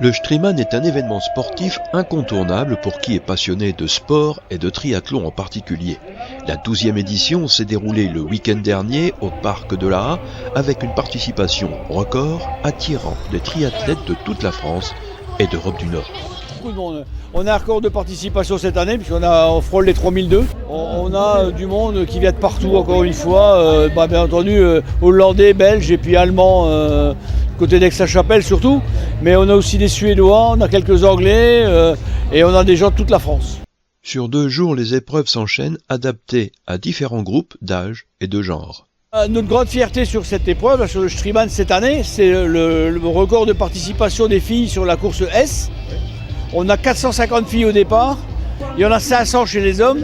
Le Striemann est un événement sportif incontournable pour qui est passionné de sport et de triathlon en particulier. La 12e édition s'est déroulée le week-end dernier au parc de la Haye avec une participation record attirant des triathlètes de toute la France et d'Europe du Nord. Beaucoup de monde. On a un record de participation cette année puisqu'on frôle les 3002. On a du monde qui vient de partout encore une fois, bien entendu hollandais, belges et puis allemands côté d'Aix-la-Chapelle surtout. Mais on a aussi des Suédois, on a quelques Anglais et on a des gens de toute la France. Sur 2 jours, les épreuves s'enchaînent adaptées à différents groupes d'âge et de genre. Notre grande fierté sur cette épreuve, sur le Striemann cette année, c'est le record de participation des filles sur la course S. On a 450 filles au départ, il y en a 500 chez les hommes,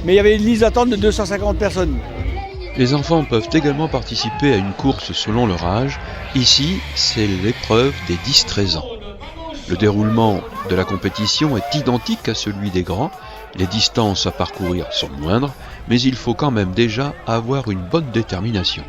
mais il y avait une liste d'attente de 250 personnes. Les enfants peuvent également participer à une course selon leur âge. Ici, c'est l'épreuve des 10-13 ans. Le déroulement de la compétition est identique à celui des grands. Les distances à parcourir sont moindres, mais il faut quand même déjà avoir une bonne détermination.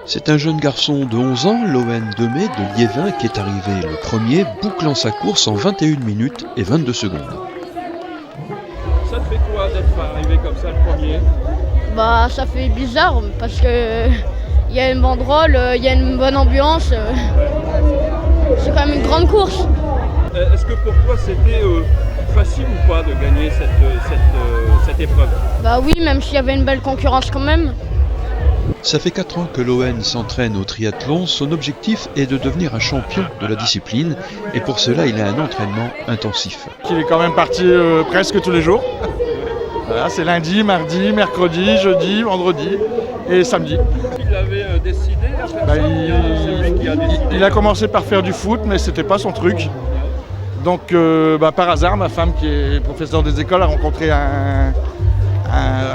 C'est un jeune garçon de 11 ans, Loen Demey de Liévin, qui est arrivé le premier, bouclant sa course en 21 minutes et 22 secondes. Ça te fait quoi d'être arrivé comme ça le premier ? Ça fait bizarre parce que il y a une banderole, il y a une bonne ambiance. C'est quand même une grande course. Est-ce que pour toi c'était facile ou pas de gagner cette épreuve ? Oui, même s'il y avait une belle concurrence quand même. Ça fait 4 ans que Loen s'entraîne au triathlon. Son objectif est de devenir un champion de la discipline et pour cela il a un entraînement intensif. Il est quand même parti presque tous les jours. Voilà, c'est lundi, mardi, mercredi, jeudi, vendredi et samedi. Il avait décidé à faire ça, il a commencé par faire du foot mais c'était pas son truc. Donc par hasard, ma femme qui est professeure des écoles a rencontré un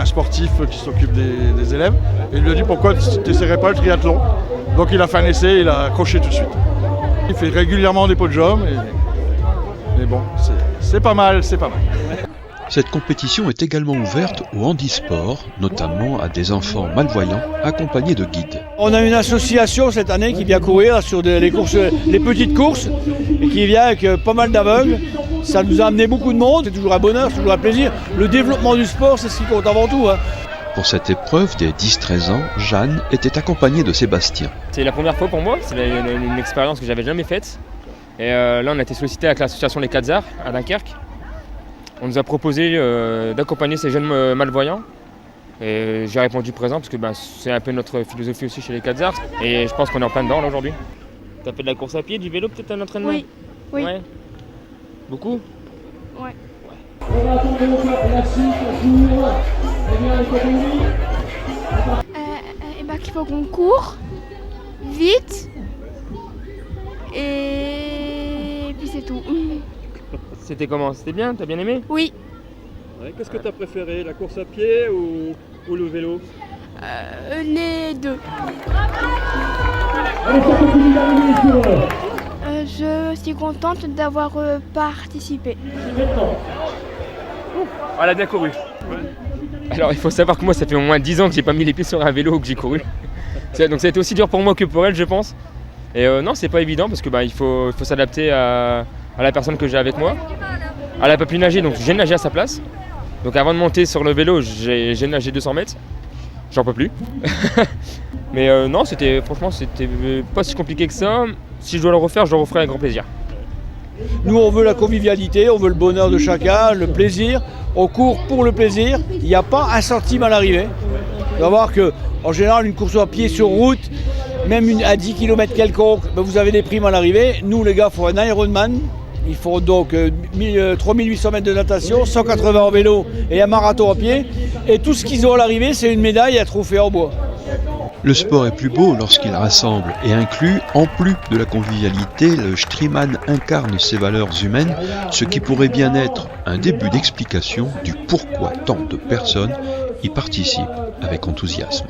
sportif qui s'occupe des élèves et il lui a dit pourquoi tu n'essaierais pas le triathlon. Donc il a fait un essai et il a accroché tout de suite. Il fait régulièrement des podiums mais bon, c'est pas mal, c'est pas mal. Cette compétition est également ouverte au handisport, notamment à des enfants malvoyants accompagnés de guides. On a une association cette année qui vient courir sur les petites courses et qui vient avec pas mal d'aveugles. Ça nous a amené beaucoup de monde, c'est toujours un bonheur, c'est toujours un plaisir. Le développement du sport, c'est ce qui compte avant tout. Pour cette épreuve des 10-13 ans, Jeanne était accompagnée de Sébastien. C'est la première fois pour moi, c'est une expérience que j'avais jamais faite. Et là, on a été sollicité avec l'association Les 4 Arts à Dunkerque. On nous a proposé d'accompagner ces jeunes malvoyants. Et j'ai répondu présent parce que c'est un peu notre philosophie aussi chez Les 4 Arts. Et je pense qu'on est en plein dedans là aujourd'hui. Tu as fait de la course à pied, du vélo, peut-être un entraînement ? Oui. Ouais. Beaucoup ? Ouais. Qu'il faut qu'on court vite et puis c'est tout. C'était comment ? C'était bien ? T'as bien aimé ? Oui. Ouais, qu'est-ce que tu as préféré, la course à pied ou le vélo ? Les deux. Je suis contente d'avoir participé. Elle a bien couru. Alors il faut savoir que moi ça fait au moins 10 ans que j'ai pas mis les pieds sur un vélo ou que j'ai couru. Donc ça a été aussi dur pour moi que pour elle je pense. Et non c'est pas évident parce que il faut s'adapter à la personne que j'ai avec moi. Elle a pas pu nager donc j'ai nagé à sa place. Donc avant de monter sur le vélo j'ai nagé 200 mètres. J'en peux plus. Mais non franchement c'était pas si compliqué que ça. Si je dois le refaire, je le referai avec grand plaisir. Nous, on veut la convivialité, on veut le bonheur de chacun, le plaisir. On court pour le plaisir. Il n'y a pas un centime à l'arrivée. Il faut savoir qu'en général, une course à pied sur route, même à 10 km quelconque, vous avez des primes à l'arrivée. Nous, les gars, font un Ironman. Ils font donc 3800 mètres de natation, 180 en vélo et un marathon à pied. Et tout ce qu'ils ont à l'arrivée, c'est une médaille et un trophée en bois. Le sport est plus beau lorsqu'il rassemble et inclut, en plus de la convivialité, le Striemann incarne ses valeurs humaines, ce qui pourrait bien être un début d'explication du pourquoi tant de personnes y participent avec enthousiasme.